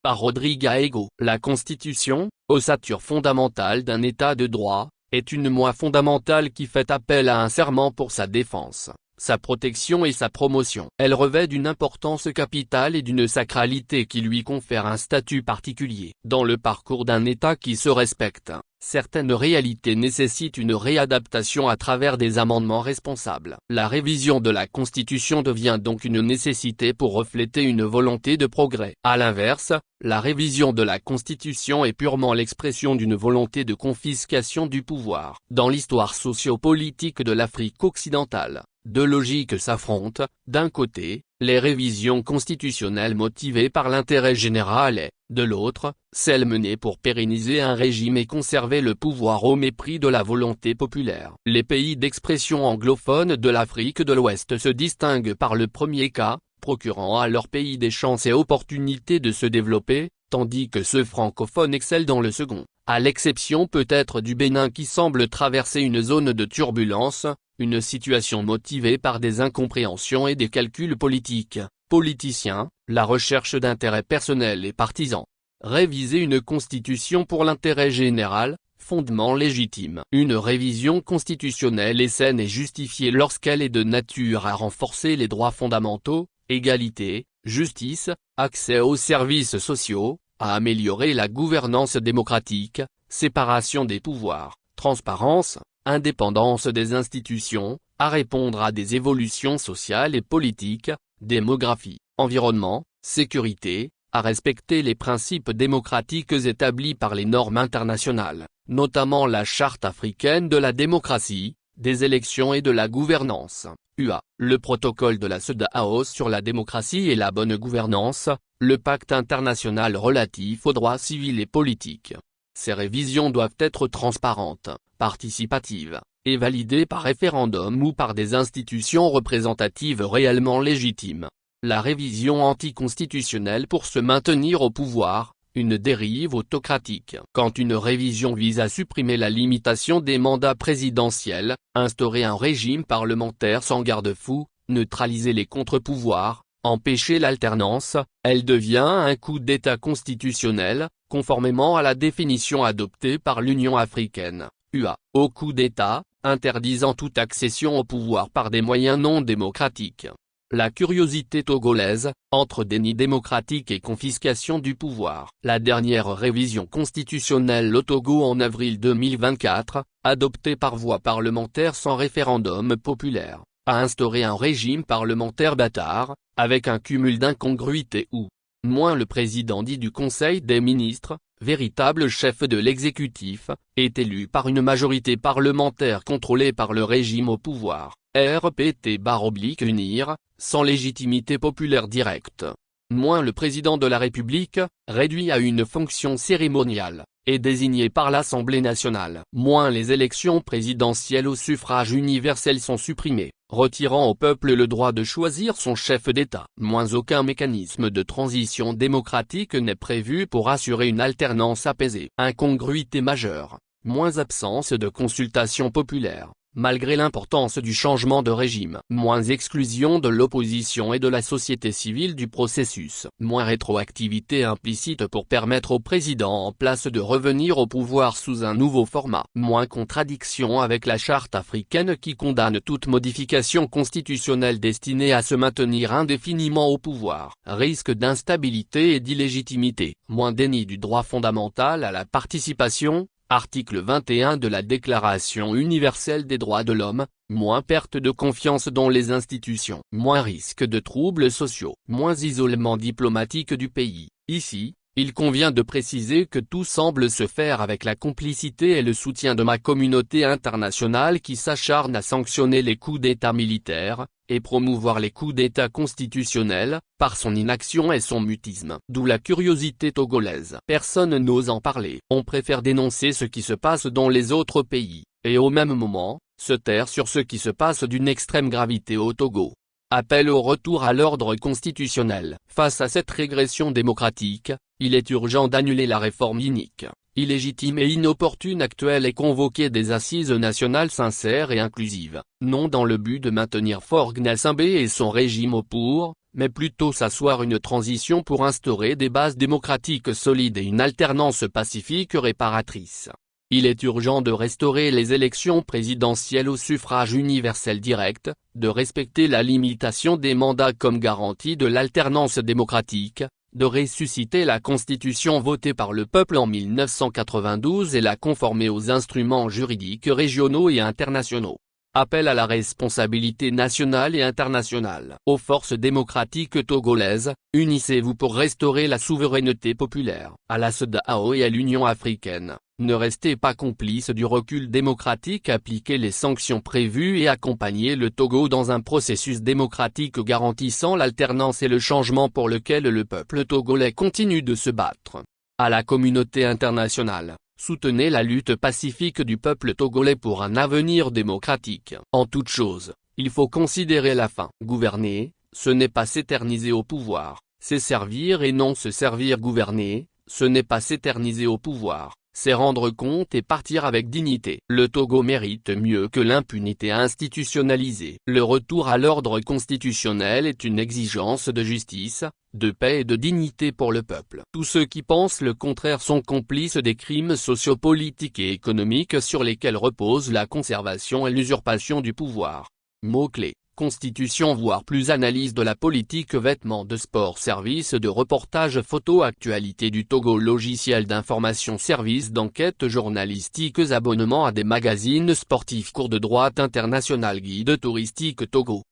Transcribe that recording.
par Rodrigue Aego. La Constitution, ossature fondamentale d'un État de droit, est une loi fondamentale qui fait appel à un serment pour sa défense, sa protection et sa promotion. Elle revêt d'une importance capitale et d'une sacralité qui lui confère un statut particulier. Dans le parcours d'un État qui se respecte, certaines réalités nécessitent une réadaptation à travers des amendements responsables. La révision de la Constitution devient donc une nécessité pour refléter une volonté de progrès. À l'inverse, la révision de la Constitution est purement l'expression d'une volonté de confiscation du pouvoir. Dans l'histoire socio-politique de l'Afrique occidentale, deux logiques s'affrontent. D'un côté, les révisions constitutionnelles motivées par l'intérêt général et, de l'autre, celles menées pour pérenniser un régime et conserver le pouvoir au mépris de la volonté populaire. Les pays d'expression anglophone de l'Afrique de l'Ouest se distinguent par le premier cas, procurant à leur pays des chances et opportunités de se développer, tandis que ceux francophones excellent dans le second, à l'exception peut-être du Bénin qui semble traverser une zone de turbulence, une situation motivée par des incompréhensions et des calculs politiciens, la recherche d'intérêts personnels et partisans. Réviser une constitution pour l'intérêt général, fondement légitime. Une révision constitutionnelle est saine et justifiée lorsqu'elle est de nature à renforcer les droits fondamentaux, égalité, justice, accès aux services sociaux, à améliorer la gouvernance démocratique, séparation des pouvoirs, transparence, indépendance des institutions, à répondre à des évolutions sociales et politiques, démographie, environnement, sécurité, à respecter les principes démocratiques établis par les normes internationales, notamment la Charte africaine de la démocratie, des élections et de la gouvernance, UA, le protocole de la CEDEAO sur la démocratie et la bonne gouvernance, le pacte international relatif aux droits civils et politiques. Ces révisions doivent être transparentes, participatives, et validées par référendum ou par des institutions représentatives réellement légitimes. La révision anticonstitutionnelle pour se maintenir au pouvoir, une dérive autocratique. Quand une révision vise à supprimer la limitation des mandats présidentiels, instaurer un régime parlementaire sans garde-fou, neutraliser les contre-pouvoirs, empêcher l'alternance, elle devient un coup d'État constitutionnel, conformément à la définition adoptée par l'Union africaine, UA. Au coup d'État, interdisant toute accession au pouvoir par des moyens non démocratiques. La curiosité togolaise, entre déni démocratique et confiscation du pouvoir. La dernière révision constitutionnelle au Togo en avril 2024, adoptée par voie parlementaire sans référendum populaire, a instauré un régime parlementaire bâtard, avec un cumul d'incongruités où, moins le président dit du Conseil des ministres, véritable chef de l'exécutif, est élu par une majorité parlementaire contrôlée par le régime au pouvoir, RPT/UNIR, sans légitimité populaire directe. Moins le président de la République, réduit à une fonction cérémoniale, est désigné par l'Assemblée nationale. Moins les élections présidentielles au suffrage universel sont supprimées, retirant au peuple le droit de choisir son chef d'État. Moins aucun mécanisme de transition démocratique n'est prévu pour assurer une alternance apaisée. Incongruité majeure, moins absence de consultation populaire, malgré l'importance du changement de régime. Moins exclusion de l'opposition et de la société civile du processus. Moins rétroactivité implicite pour permettre au président en place de revenir au pouvoir sous un nouveau format. Moins contradiction avec la Charte africaine qui condamne toute modification constitutionnelle destinée à se maintenir indéfiniment au pouvoir. Risque d'instabilité et d'illégitimité. Moins déni du droit fondamental à la participation. Article 21 de la Déclaration universelle des droits de l'homme, moins perte de confiance dans les institutions, moins risque de troubles sociaux, moins isolement diplomatique du pays. Ici, il convient de préciser que tout semble se faire avec la complicité et le soutien de ma communauté internationale qui s'acharne à sanctionner les coups d'État militaires, et promouvoir les coups d'État constitutionnels, par son inaction et son mutisme. D'où la curiosité togolaise. Personne n'ose en parler. On préfère dénoncer ce qui se passe dans les autres pays, et au même moment, se taire sur ce qui se passe d'une extrême gravité au Togo. Appel au retour à l'ordre constitutionnel. Face à cette régression démocratique, il est urgent d'annuler la réforme inique, illégitime et inopportune actuelle et convoquer des assises nationales sincères et inclusives, non dans le but de maintenir Faure Gnassingbé et son régime au pour, mais plutôt s'asseoir une transition pour instaurer des bases démocratiques solides et une alternance pacifique réparatrice. Il est urgent de restaurer les élections présidentielles au suffrage universel direct, de respecter la limitation des mandats comme garantie de l'alternance démocratique, de ressusciter la Constitution votée par le peuple en 1992 et la conformer aux instruments juridiques régionaux et internationaux. Appel à la responsabilité nationale et internationale. Aux forces démocratiques togolaises, unissez-vous pour restaurer la souveraineté populaire. À la CEDEAO et à l'Union africaine, ne restez pas complices du recul démocratique, appliquez les sanctions prévues et accompagnez le Togo dans un processus démocratique garantissant l'alternance et le changement pour lequel le peuple togolais continue de se battre. À la communauté internationale, soutenez la lutte pacifique du peuple togolais pour un avenir démocratique. En toute chose, il faut considérer la fin. Gouverner, ce n'est pas s'éterniser au pouvoir, c'est servir et non se servir. Gouverner, ce n'est pas s'éterniser au pouvoir, c'est rendre compte et partir avec dignité. Le Togo mérite mieux que l'impunité institutionnalisée. Le retour à l'ordre constitutionnel est une exigence de justice, de paix et de dignité pour le peuple. Tous ceux qui pensent le contraire sont complices des crimes sociopolitiques et économiques sur lesquels reposent la conservation et l'usurpation du pouvoir. Mots-clés: Constitution voire plus analyse de la politique vêtements de sport service de reportage photo actualité du Togo logiciel d'information service d'enquête journalistiques abonnement à des magazines sportifs cours de droit international guide touristique Togo